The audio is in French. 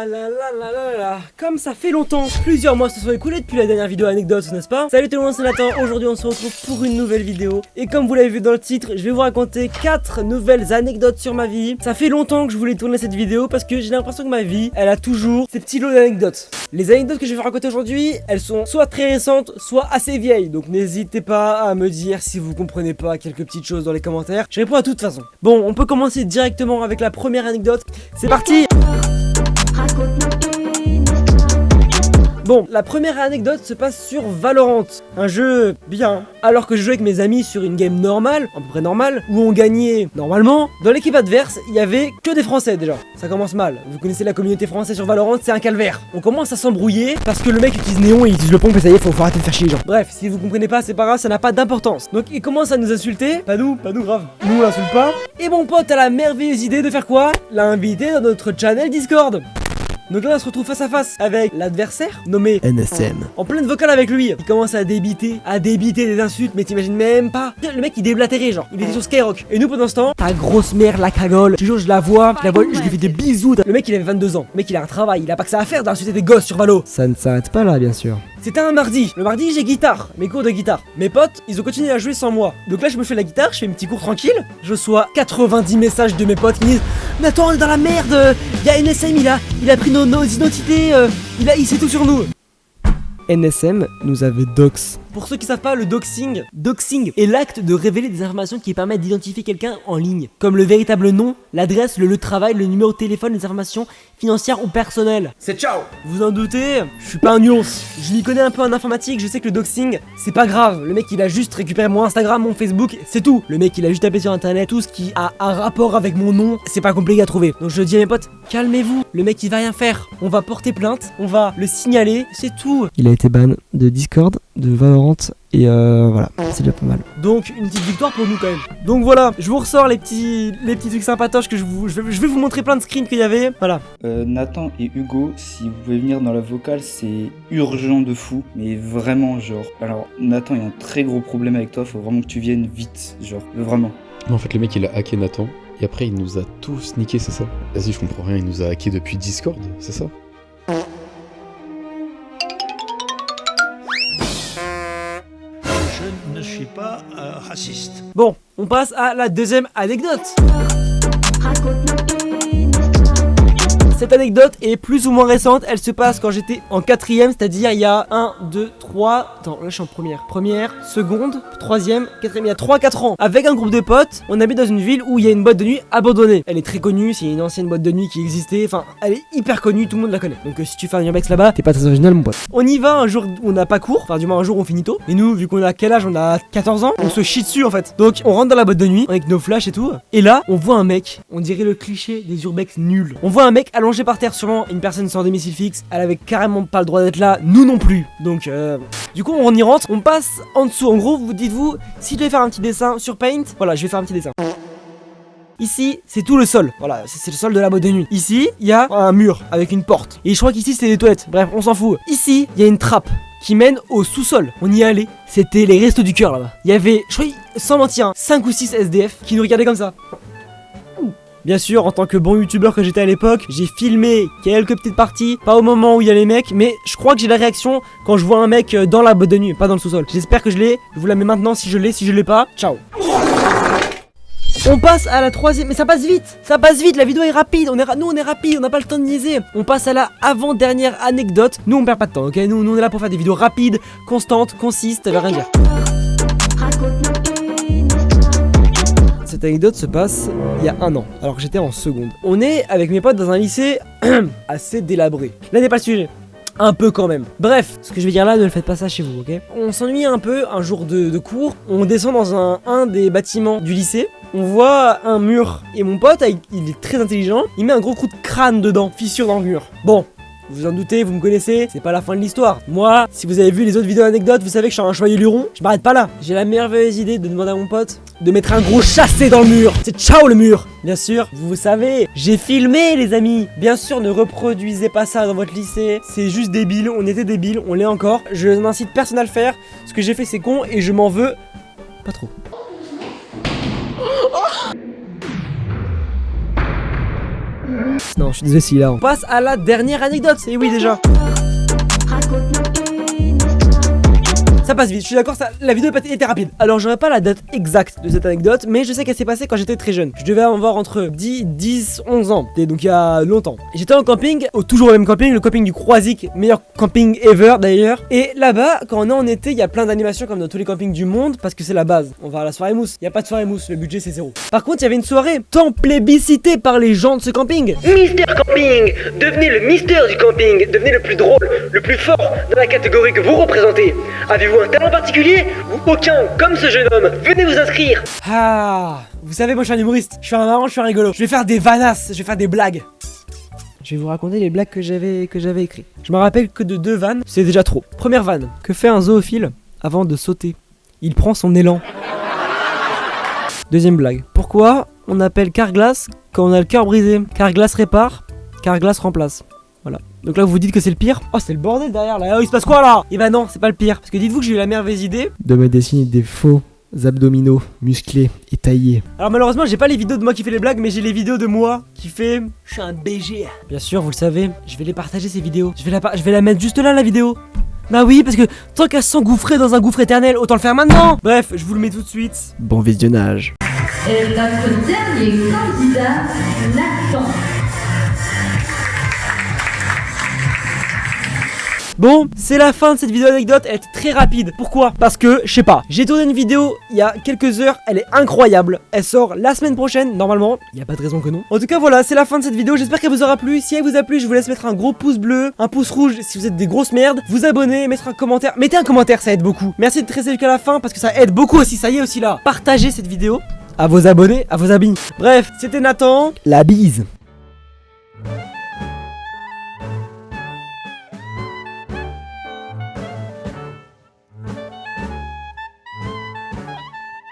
là là là là là là. Comme ça fait longtemps, plusieurs mois se sont écoulés depuis la dernière vidéo anecdote, n'est-ce pas? Salut tout le monde, c'est Nathan. Aujourd'hui on se retrouve pour une nouvelle vidéo. Et comme vous l'avez vu dans le titre, je vais vous raconter 4 nouvelles anecdotes sur ma vie. Ça fait longtemps que je voulais tourner cette vidéo parce que j'ai l'impression que ma vie, elle a toujours ces petits lots d'anecdotes. Les anecdotes que je vais vous raconter aujourd'hui, elles sont soit très récentes, soit assez vieilles. Donc n'hésitez pas à me dire si vous comprenez pas quelques petites choses dans les commentaires. Je réponds à toute façon. Bon, on peut commencer directement avec la première anecdote. C'est parti! Bon, la première anecdote se passe sur Valorant, un jeu bien. Alors que je jouais avec mes amis sur une game normale, à peu près normale, où on gagnait normalement, dans l'équipe adverse, il y avait que des Français déjà. Ça commence mal. Vous connaissez la communauté française sur Valorant, c'est un calvaire. On commence à s'embrouiller parce que le mec utilise Néon et il utilise le pompe et ça y est, faut arrêter de faire chier les gens. Bref, si vous comprenez pas, c'est pas grave, ça n'a pas d'importance. Donc il commence à nous insulter, pas nous grave. Nous on l'insulte pas. Et mon pote a la merveilleuse idée de faire quoi? L'a invité dans notre channel Discord. Donc là on se retrouve face à face avec l'adversaire nommé NSM. En pleine vocale avec lui, il commence à débiter des insultes, mais t'imagines même pas. Le mec il déblatérait genre, il était sur Skyrock. Et nous pendant ce temps, ta grosse mère la cagole. Toujours je la vois, je lui fais des bisous. Le mec il avait 22 ans, le mec il a un travail, il a pas que ça à faire d'insulter des gosses sur Valo. Ça ne s'arrête pas là bien sûr. C'était un mardi. Le mardi, j'ai guitare, mes cours de guitare. Mes potes, ils ont continué à jouer sans moi. Donc là, je me fais la guitare, je fais un petit cours tranquille. Je reçois 90 messages de mes potes qui disent Nathan, on est dans la merde. Y'a NSM, il a pris nos identités. Il sait tout sur nous. NSM nous avait dox. Pour ceux qui savent pas, le doxing est l'acte de révéler des informations qui permettent d'identifier quelqu'un en ligne, comme le véritable nom, l'adresse, le lieu de travail, le numéro de téléphone, les informations financières ou personnelles. C'est ciao. Vous en doutez, je suis pas un nuance. Je m'y connais un peu en informatique, je sais que le doxing, c'est pas grave. Le mec il a juste récupéré mon Instagram, mon Facebook, c'est tout. Le mec il a juste tapé sur internet tout ce qui a un rapport avec mon nom, c'est pas compliqué à trouver. Donc je dis à mes potes, calmez-vous, le mec il va rien faire. On va porter plainte, on va le signaler, c'est tout. Il a été ban de Discord, de Valorant et voilà, c'est déjà pas mal. Donc une petite victoire pour nous quand même. Donc voilà, je vous ressors les petits trucs sympatoches que je vais vous montrer plein de screens qu'il y avait. Voilà. Nathan et Hugo, si vous pouvez venir dans la vocale, c'est urgent de fou, mais vraiment genre. Alors Nathan, il y a un très gros problème avec toi, faut vraiment que tu viennes vite, genre vraiment. En fait le mec il a hacké Nathan et après il nous a tous niqué, c'est ça? Vas-y, je comprends rien, il nous a hacké depuis Discord, c'est ça? Je ne suis pas raciste. Bon, on passe à la deuxième anecdote. Cette anecdote est plus ou moins récente, elle se passe quand j'étais en 4ème, c'est-à-dire il y a 1, 2, 3... Attends, là je suis en première, seconde, 3ème, 4ème, il y a 3-4 ans. Avec un groupe de potes, on habite dans une ville où il y a une boîte de nuit abandonnée. Elle est très connue, c'est une ancienne boîte de nuit qui existait, enfin elle est hyper connue, tout le monde la connaît. Donc si tu fais un urbex là-bas, t'es pas très original mon pote. On y va un jour où on n'a pas cours, enfin du moins un jour on finit tôt. Et nous, vu qu'on a quel âge, on a 14 ans, on se chie dessus en fait. Donc on rentre dans la boîte de nuit avec nos flashs et tout. Et là, on voit un mec, on dirait le cliché des urbex nuls. On voit un mec allongé par terre, sûrement une personne sans domicile fixe, elle avait carrément pas le droit d'être là, nous non plus. Donc du coup on y rentre, on passe en dessous. En gros, vous dites-vous, si je devais faire un petit dessin sur Paint, voilà, je vais faire un petit dessin. Ici, c'est tout le sol. Voilà, c'est le sol de la boîte de nuit. Ici, il y a un mur avec une porte. Et je crois qu'ici, c'est des toilettes. Bref, on s'en fout. Ici, il y a une trappe qui mène au sous-sol. On y est allé. C'était les restos du cœur là-bas. Il y avait, je crois, sans mentir, 5 ou 6 SDF qui nous regardaient comme ça. Bien sûr, en tant que bon youtubeur que j'étais à l'époque, j'ai filmé quelques petites parties, pas au moment où il y a les mecs, mais je crois que j'ai la réaction quand je vois un mec dans la boîte de nuit, pas dans le sous-sol. J'espère que je l'ai, je vous la mets maintenant si je l'ai pas, ciao. On passe à la troisième, mais ça passe vite, la vidéo est rapide, nous on est rapide, on n'a pas le temps de niaiser. On passe à la avant-dernière anecdote, nous on perd pas de temps, ok, nous on est là pour faire des vidéos rapides, constantes, concises, ça veut rien dire. Cette anecdote se passe il y a 1 an, alors que j'étais en seconde. On est avec mes potes dans un lycée assez délabré. Là n'est pas le sujet. Un peu quand même. Bref, ce que je vais dire là, ne le faites pas ça chez vous, ok? On s'ennuie un peu un jour de cours. On descend dans un des bâtiments du lycée. On voit un mur. Et mon pote, il est très intelligent. Il met un gros coup de crâne dedans, fissure dans le mur. Bon. Vous en doutez, vous me connaissez, c'est pas la fin de l'histoire. Moi, si vous avez vu les autres vidéos anecdotes, vous savez que je suis un chevalier luron. Je m'arrête pas là. J'ai la merveilleuse idée de demander à mon pote de mettre un gros chassé dans le mur. C'est ciao le mur. Bien sûr, vous savez, j'ai filmé les amis. Bien sûr, ne reproduisez pas ça dans votre lycée. C'est juste débile, on était débiles, on l'est encore. Je n'incite personne à le faire. Ce que j'ai fait c'est con et je m'en veux pas trop. Non, je suis désolé, si là. On passe à la dernière anecdote. Et oui, déjà. Ça passe vite, je suis d'accord, la vidéo était rapide. Alors j'aurais pas la date exacte de cette anecdote, mais je sais qu'elle s'est passée quand j'étais très jeune. Je devais avoir entre 10, 11 ans, et donc il y a longtemps. J'étais en camping, toujours au même camping, le camping du Croisic, meilleur camping ever d'ailleurs. Et là-bas, quand on est en été, il y a plein d'animations comme dans tous les campings du monde, parce que c'est la base. On va à la soirée mousse, il y a pas de soirée mousse, le budget c'est 0. Par contre, il y avait une soirée tant plébiscitée par les gens de ce camping. Mister Camping, devenez le mystère du camping, devenez le plus drôle, le plus fort dans la catégorie que vous représentez. Avez-vous un talent particulier ou aucun comme ce jeune homme? Venez vous inscrire. Ah, vous savez, moi je suis un humoriste, je suis un marrant, je suis un rigolo. Je vais faire des vanasses, je vais faire des blagues. Je vais vous raconter les blagues que j'avais écrites. Je me rappelle que de 2 vannes, c'est déjà trop. Première vanne, que fait un zoophile avant de sauter? Il prend son élan. Deuxième blague, pourquoi on appelle Carglass quand on a le cœur brisé? Carglass répare, Carglass remplace. Voilà. Donc là vous vous dites que c'est le pire. Oh, c'est le bordel derrière là. Oh, il se passe quoi là? Et bah non, c'est pas le pire. Parce que dites-vous que j'ai eu la merveilleuse idée de me dessiner des faux abdominaux musclés et taillés. Alors malheureusement j'ai pas les vidéos de moi qui fait les blagues, mais j'ai les vidéos de moi qui fait... Je suis un BG. Bien sûr, vous le savez, je vais les partager ces vidéos. Je vais la mettre juste là la vidéo. Bah oui, parce que tant qu'à s'engouffrer dans un gouffre éternel, autant le faire maintenant. Bref, je vous le mets tout de suite. Bon visionnage. Et notre dernier candidat, Nathan. Bon, c'est la fin de cette vidéo anecdote, elle est très rapide. Pourquoi? Parce que, je sais pas, j'ai tourné une vidéo il y a quelques heures, elle est incroyable. Elle sort la semaine prochaine, normalement, il n'y a pas de raison que non. En tout cas, voilà, c'est la fin de cette vidéo, j'espère qu'elle vous aura plu. Si elle vous a plu, je vous laisse mettre un gros pouce bleu, un pouce rouge si vous êtes des grosses merdes, vous abonner, mettre un commentaire. Mettez un commentaire, ça aide beaucoup. Merci de rester jusqu'à la fin parce que ça aide beaucoup aussi, ça y est aussi là. Partagez cette vidéo à vos abonnés, à vos amis. Bref, c'était Nathan, la bise.